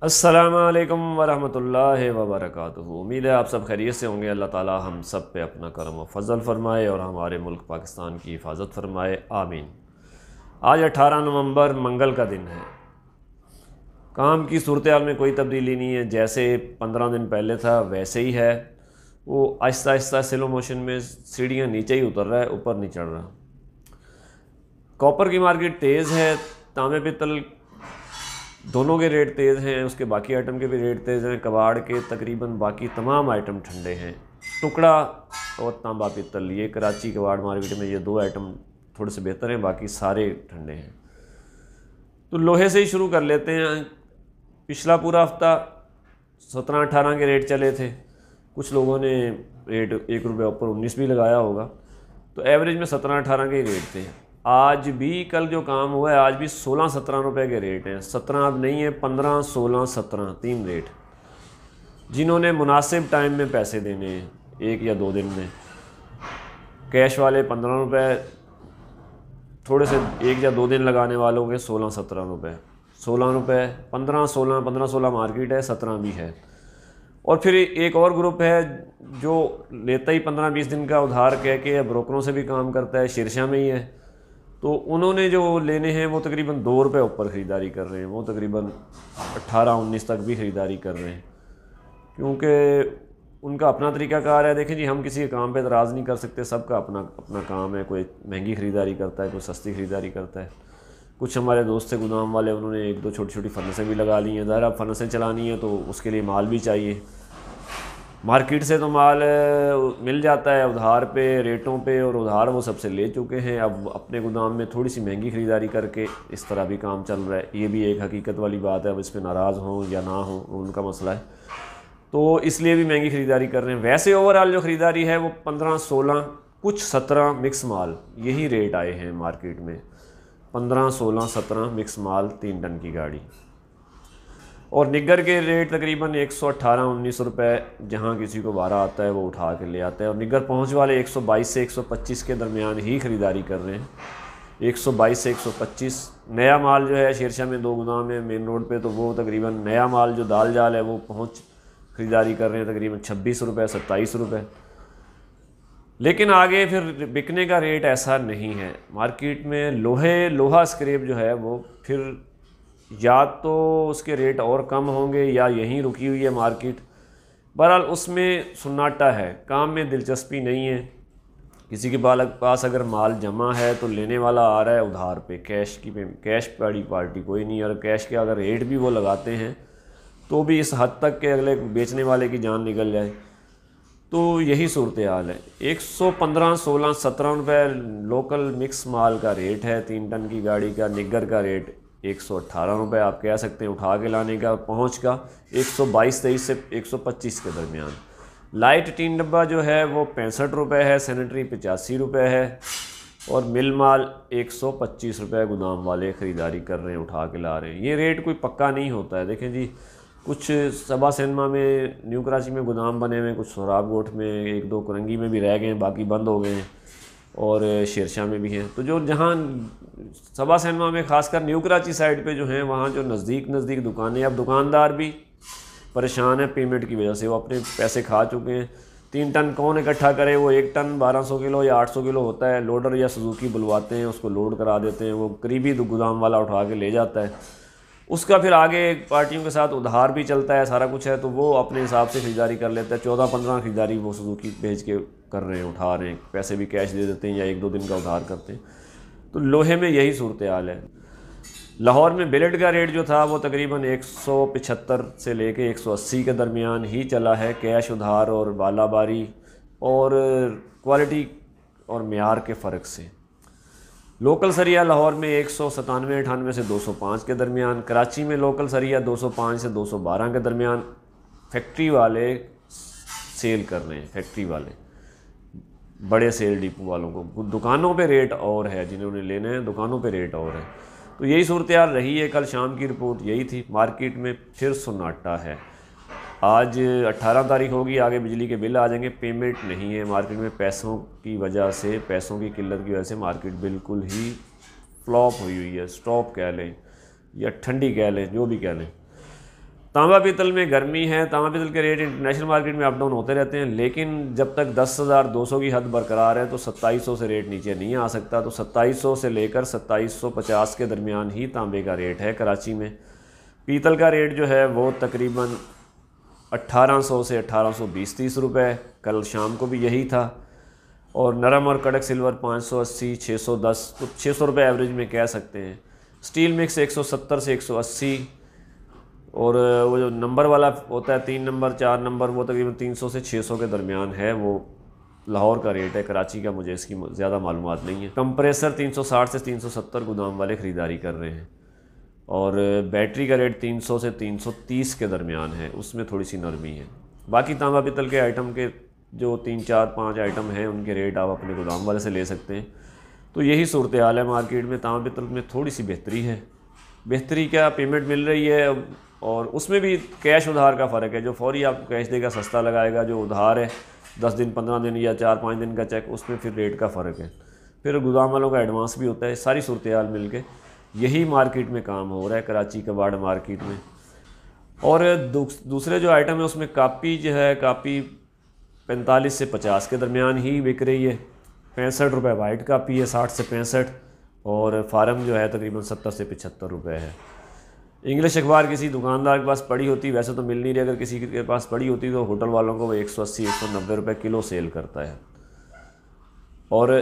अस्सलामुअलैकुम वरहमतुल्लाहि वबरकातुहू। उम्मीद है आप सब खैरियत से होंगे। अल्लाह ताला हम सब पे अपना करम व फजल फरमाए और हमारे मुल्क पाकिस्तान की हिफाजत फरमाए, आमीन। आज 18 नवंबर मंगल का दिन है। काम की सूरत हाल में कोई तब्दीली नहीं है, जैसे 15 दिन पहले था वैसे ही है। वो आहिस्ता आहिस्ता स्लो मोशन में सीढ़ियाँ नीचे ही उतर रहा है, ऊपर नहीं चढ़ रहा। कॉपर की मार्केट तेज़ है, तांबे पित्तल दोनों के रेट तेज़ हैं, उसके बाकी आइटम के भी रेट तेज़ हैं। कबाड़ के तकरीबन बाकी तमाम आइटम ठंडे हैं। टुकड़ा और तांबा पित्तल, ये कराची कबाड़ मार्केट में ये दो आइटम थोड़े से बेहतर हैं, बाकी सारे ठंडे हैं। तो लोहे से ही शुरू कर लेते हैं। पिछला पूरा हफ्ता 17-18 के रेट चले थे। कुछ लोगों ने रेट 1 रुपये ऊपर 19 भी लगाया होगा, तो एवरेज में 17-18 के रेट थे। आज भी कल जो काम हुआ है, आज भी 16-17 रुपये के रेट हैं। 17 अब नहीं है, 15, 16, 17 तीन रेट। जिन्होंने मुनासिब टाइम में पैसे देने हैं, 1 या 2 दिन में, कैश वाले 15 रुपये, थोड़े से 1 या 2 दिन लगाने वालों के 16-17 रुपये। 16 रुपये, 15-16, 15-16 मार्केट है, 17 भी है। और फिर एक और ग्रुप है जो लेता ही 15-20 दिन का उधार कह के ब्रोकरों से भी काम करता है, शीर्षा में ही है। तो उन्होंने जो लेने हैं वो तकरीबन 2 रुपये ऊपर ख़रीदारी कर रहे हैं। वो तकरीबन 18-19 तक भी ख़रीदारी कर रहे हैं, क्योंकि उनका अपना तरीक़ाकार है। देखें जी, हम किसी के काम पे एतराज़ नहीं कर सकते, सबका अपना अपना काम है। कोई महंगी ख़रीदारी करता है, कोई सस्ती ख़रीदारी करता है। कुछ हमारे दोस्त थे गोदाम वाले, उन्होंने 1-2 छोटी छोटी फर्नेसें भी लगा ली हैं। ज़ाहिर अब फर्नेसें चलानी है तो उसके लिए माल भी चाहिए। मार्केट से तो माल मिल जाता है उधार पे, रेटों पे, और उधार वो सबसे ले चुके हैं। अब अपने गोदाम में थोड़ी सी महंगी ख़रीदारी करके इस तरह भी काम चल रहा है। ये भी एक हकीकत वाली बात है। अब इस पर नाराज़ हों या ना हों, उनका मसला है। तो इसलिए भी महंगी ख़रीदारी कर रहे हैं। वैसे ओवरऑल जो ख़रीदारी है वो 15-16, कुछ 17 मिक्स माल, यही रेट आए हैं मार्केट में। 15-16-17 मिक्स माल, 3 टन की गाड़ी। और निगर के रेट तकरीबन 118-19 रुपये, जहाँ किसी को 12 आता है वो उठा के ले आता है। और निगर पहुँच वाले 122 से 125 के दरमियान ही ख़रीदारी कर रहे हैं। 122 से 125। नया माल जो है शेरशाह में 2 गोदाम है मेन रोड पे, तो वो तकरीबन नया माल जो दाल जाल है वो पहुँच ख़रीदारी कर रहे हैं तकरीबन 26 रुपये, 27 रुपये। लेकिन आगे फिर बिकने का रेट ऐसा नहीं है मार्केट में। लोहा स्क्रैप जो है वो फिर या तो उसके रेट और कम होंगे या यहीं रुकी हुई है मार्केट। बहरहाल उसमें सुन्नाटा है, काम में दिलचस्पी नहीं है। किसी के पास अगर माल जमा है तो लेने वाला आ रहा है उधार पे, कैश वाली पार्टी कोई नहीं। और कैश के अगर रेट भी वो लगाते हैं तो भी इस हद तक के अगले बेचने वाले की जान निकल जाए। तो यही सूरत हाल है। 115, 16, 17 रुपये लोकल मिक्स माल का रेट है 3 टन की गाड़ी का। निगर का रेट 118 रुपये आप कह सकते हैं उठा के लाने का, पहुंच का 122-23 से 125 के दरमियान। लाइट 3 डब्बा जो है वो 65 रुपये है, सैनिटरी 85 रुपये है, और मिल माल 125 रुपये गोदाम वाले ख़रीदारी कर रहे हैं, उठा के ला रहे हैं। ये रेट कोई पक्का नहीं होता है। देखें जी, कुछ सबा सिनेमा में, न्यू कराची में गोदाम बने हुए हैं, कुछ सोहराब गोठ में, 1-2 कुरंगी में भी रह गए हैं, बाकी बंद हो गए हैं, और शेरशाह में भी हैं। तो जो जहाँ सबा सिनेमा में ख़ासकर न्यू कराची साइड पे जो हैं, वहाँ जो नज़दीक दुकानें, अब दुकानदार भी परेशान है पेमेंट की वजह से। वो अपने पैसे खा चुके हैं। 3 टन कौन इकट्ठा करे? वो 1 टन 1200 किलो या 800 किलो होता है, लोडर या सुजुकी बुलवाते हैं, उसको लोड करा देते हैं, वो करीबी गोदाम वाला उठा के ले जाता है। उसका फिर आगे पार्टियों के साथ उधार भी चलता है, सारा कुछ है, तो वो अपने हिसाब से ख़रीदारी कर लेता है। 14-15 ख़रीदारी वो सुजुकी भेज के कर रहे हैं, उठा रहे हैं, पैसे भी कैश दे देते हैं या 1-2 दिन का उधार करते हैं। तो लोहे में यही सूरत हाल है। लाहौर में बिलेट का रेट जो था वो तकरीबन 175 से लेके 180 के दरमियान ही चला है, कैश, उधार और बालाबारी और क्वालिटी और मेयार के फ़र्क से। लोकल सरिया लाहौर में 197-98 से 205 के दरमियान। कराची में लोकल सरिया 205 से 212 के दरमियान फैक्ट्री वाले सेल कर रहे हैं। फैक्ट्री वाले बड़े सेल डिपो वालों को, दुकानों पे रेट और है, जिन्होंने लेने हैं दुकानों पे रेट और है। तो यही सूरत हाल रही है। कल शाम की रिपोर्ट यही थी। मार्केट में फिर सन्नाटा है। आज 18 तारीख होगी, आगे बिजली के बिल आ जाएंगे। पेमेंट नहीं है मार्केट में, पैसों की वजह से, पैसों की किल्लत की वजह से मार्केट बिल्कुल ही फ्लॉप हुई है। स्टॉप कह लें या ठंडी कह लें, जो भी कह लें। तांबा पीतल में गर्मी है, तांबा पीतल के रेट इंटरनेशनल मार्केट में अप डाउन होते रहते हैं, लेकिन जब तक 10,200 की हद बरकरार है तो 2700 से रेट नीचे नहीं आ सकता। तो 2700 से लेकर 2750 के दरमियान ही तांबे का रेट है कराची में। पीतल का रेट जो है वो तकरीबन 1800 से 1820-30 रुपये, कल शाम को भी यही था। और नरम और कड़क सिल्वर 580, 610, तो 600 रुपये एवरेज में कह सकते हैं। स्टील मिक्स 170 से 180, और वो जो नंबर वाला होता है 3 नंबर 4 नंबर, वो तकरीबन 300 से 600 के दरमियान है। वो लाहौर का रेट है, कराची का मुझे इसकी ज़्यादा मालूमात नहीं है। कंप्रेसर 360 से 370 गोदाम वाले ख़रीदारी कर रहे हैं, और बैटरी का रेट 300 से 330 के दरमियान है, उसमें थोड़ी सी नरमी है। बाकी तांबा पीतल के आइटम के जो 3, 4, 5 आइटम हैं उनके रेट आप अपने गोदाम वाले से ले सकते हैं। तो यही सूरत हाल है मार्केट में। तांबा पीतल में थोड़ी सी बेहतरी है। बेहतरी क्या, पेमेंट मिल रही है, और उसमें भी कैश उधार का फ़र्क है। जो फौरी आपको कैश देगा सस्ता लगाएगा, जो उधार है 10 दिन 15 दिन या 4-5 दिन का चेक, उसमें फिर रेट का फ़र्क है। फिर गोदाम वालों का एडवांस भी होता है। सारी सूरत हाल मिल के यही मार्केट में काम हो रहा है कराची कबाड़ मार्केट में। और दूसरे जो आइटम है उसमें कापी जो है, कापी 45 से 50 के दरमियान ही बिक रही है। 65 रुपये वाइट कापी है, 60 से 65, और फार्म जो है तकरीबन 70 से 75 रुपये है। इंग्लिश अखबार किसी दुकानदार के पास पड़ी होती, वैसे तो मिल नहीं रही, अगर किसी के पास पड़ी होती तो होटल वालों को वो 180-190 रुपये किलो सेल करता है। और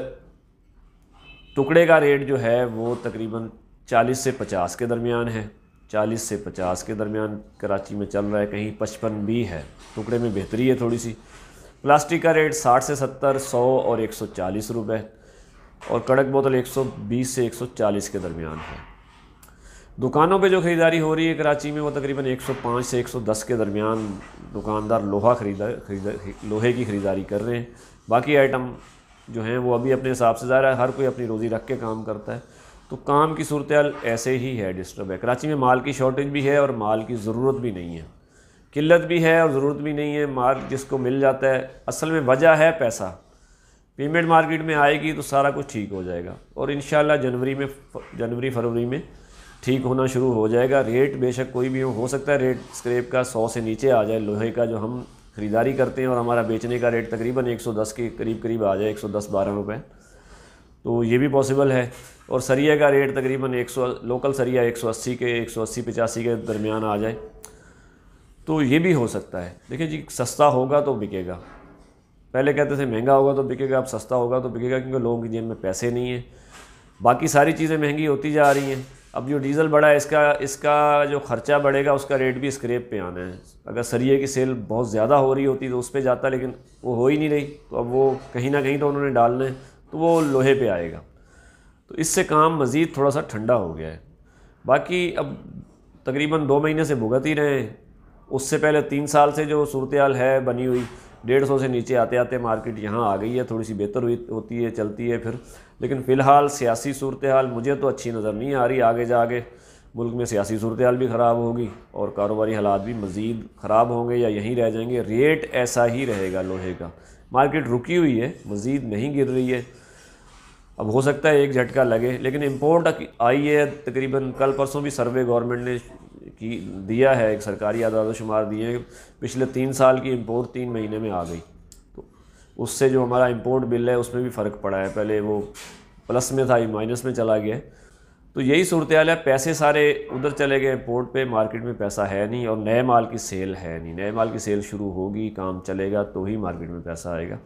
टुकड़े का रेट जो है वो तकरीबन 40 से 50 के दरमियान है। 40 से 50 के दरमियान कराची में चल रहा है, कहीं 55 भी है। टुकड़े में बेहतरी है थोड़ी सी। प्लास्टिक का रेट 60 से 70, 100 और 140 रुपये, और कड़क बोतल 120 से 140 के दरमियान है। दुकानों पे जो ख़रीदारी हो रही है कराची में वो तकरीबन 105 से 110 के दरमियान दुकानदार लोहे की ख़रीदारी कर रहे हैं। बाकी आइटम जो हैं वो अभी अपने हिसाब से ज़ाहिर है, हर कोई अपनी रोज़ी रख के काम करता है, तो काम की सूरत हाल ऐसे ही है, डिस्टर्ब है। कराची में माल की शॉर्टेज भी है और माल की ज़रूरत भी नहीं है। किल्लत भी है और ज़रूरत भी नहीं है। माल जिसको मिल जाता है, असल में वजह है पैसा। पेमेंट मार्केट में आएगी तो सारा कुछ ठीक हो जाएगा, और इंशाल्लाह जनवरी फरवरी में ठीक होना शुरू हो जाएगा। रेट बेशक कोई भी हो सकता है रेट स्क्रैप का 100 से नीचे आ जाए, लोहे का जो हम ख़रीदारी करते हैं और हमारा बेचने का रेट तकरीबन 110 के करीब आ जाए, 110-12 रुपये, तो ये भी पॉसिबल है। और सरिया का रेट तकरीबन 100, लोकल सरिया 180-85 के दरमियान आ जाए, तो ये भी हो सकता है। देखिए जी, सस्ता होगा तो बिकेगा। पहले कहते थे महंगा होगा तो बिकेगा, अब सस्ता होगा तो बिकेगा, क्योंकि लोगों की जेब में पैसे नहीं हैं। बाकी सारी चीज़ें महंगी होती जा रही हैं। अब जो डीज़ल बढ़ा है, इसका जो ख़र्चा बढ़ेगा, उसका रेट भी स्क्रैप पे आना है। अगर सरिये की सेल बहुत ज़्यादा हो रही होती तो उस पर जाता, लेकिन वो हो ही नहीं रही, तो अब वो कहीं ना कहीं तो उन्होंने डालना है, तो वो लोहे पे आएगा। तो इससे काम मज़ीद थोड़ा सा ठंडा हो गया है। बाकी अब तकरीबन 2 महीने से भुगत ही रहे हैं। उससे पहले 3 साल से जो सूरत हाल है बनी हुई, 150 से नीचे आते आते मार्केट यहाँ आ गई है, थोड़ी सी बेहतर होती है, चलती है फिर। लेकिन फ़िलहाल सियासी सूरत हाल मुझे तो अच्छी नज़र नहीं आ रही। आगे जाके मुल्क में सियासी सूरत हाल भी ख़राब होगी और कारोबारी हालात भी मज़ीद ख़राब होंगे या यहीं रह जाएंगे। रेट ऐसा ही रहेगा लोहे का। मार्केट रुकी हुई है, मज़ीद नहीं गिर रही है। अब हो सकता है एक झटका लगे, लेकिन इम्पोर्ट आई है तकरीबन। कल परसों भी सर्वे गवर्नमेंट ने दिया है, एक सरकारी आदाद शुमार दिए हैं, पिछले 3 साल की इम्पोर्ट 3 महीने में आ गई। तो उससे जो हमारा इम्पोर्ट बिल है उसमें भी फ़र्क पड़ा है। पहले वो प्लस में था, माइनस में चला गया। तो यही सूरत हाल है। पैसे सारे उधर चले गए इम्पोर्ट पे, मार्केट में पैसा है नहीं और नए माल की सेल है नहीं। नए माल की सेल शुरू होगी, काम चलेगा तो ही मार्केट में पैसा आएगा।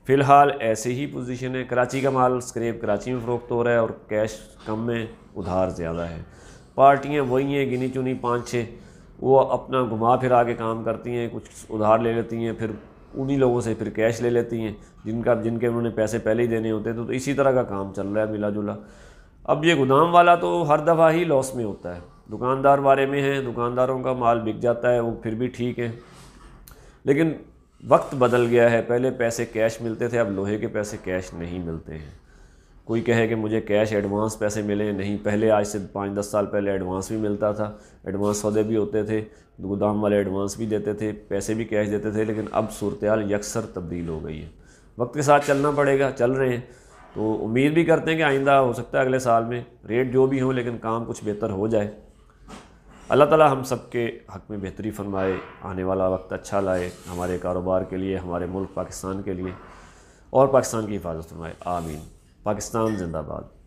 फ़िलहाल ऐसे ही पोजीशन है। कराची का माल स्क्रैप कराची में फ़रोख्त हो रहा है और कैश कम में, उधार ज़्यादा है। पार्टियाँ वही हैं, गिनी चुनी 5-6, वो अपना घुमा फिरा के काम करती हैं, कुछ उधार ले लेती हैं, फिर उन्हीं लोगों से फिर कैश ले लेती हैं जिनके उन्होंने पैसे पहले ही देने होते हैं। तो इसी तरह का काम चल रहा है मिला जुला। अब ये गोदाम वाला तो हर दफ़ा ही लॉस में होता है। दुकानदार बारे में है, दुकानदारों का माल बिक जाता है, वो फिर भी ठीक है। लेकिन वक्त बदल गया है। पहले पैसे कैश मिलते थे, अब लोहे के पैसे कैश नहीं मिलते हैं। कोई कहे कि मुझे कैश एडवांस पैसे मिले, नहीं। पहले आज से 5-10 साल पहले एडवांस भी मिलता था, एडवांस सौदे भी होते थे, गोदाम वाले एडवांस भी देते थे, पैसे भी कैश देते थे। लेकिन अब सूरत हाल यकसर तब्दील हो गई है। वक्त के साथ चलना पड़ेगा, चल रहे हैं। तो उम्मीद भी करते हैं कि आइंदा हो सकता है अगले साल में रेट जो भी हो, लेकिन काम कुछ बेहतर हो जाए। अल्लाह ताला हम सब के हक़ में बेहतरी फ़रमाए, आने वाला वक्त अच्छा लाए हमारे कारोबार के लिए, हमारे मुल्क पाकिस्तान के लिए, और पाकिस्तान की हिफाजत फरमाए। आमीन। पाकिस्तान जिंदाबाद।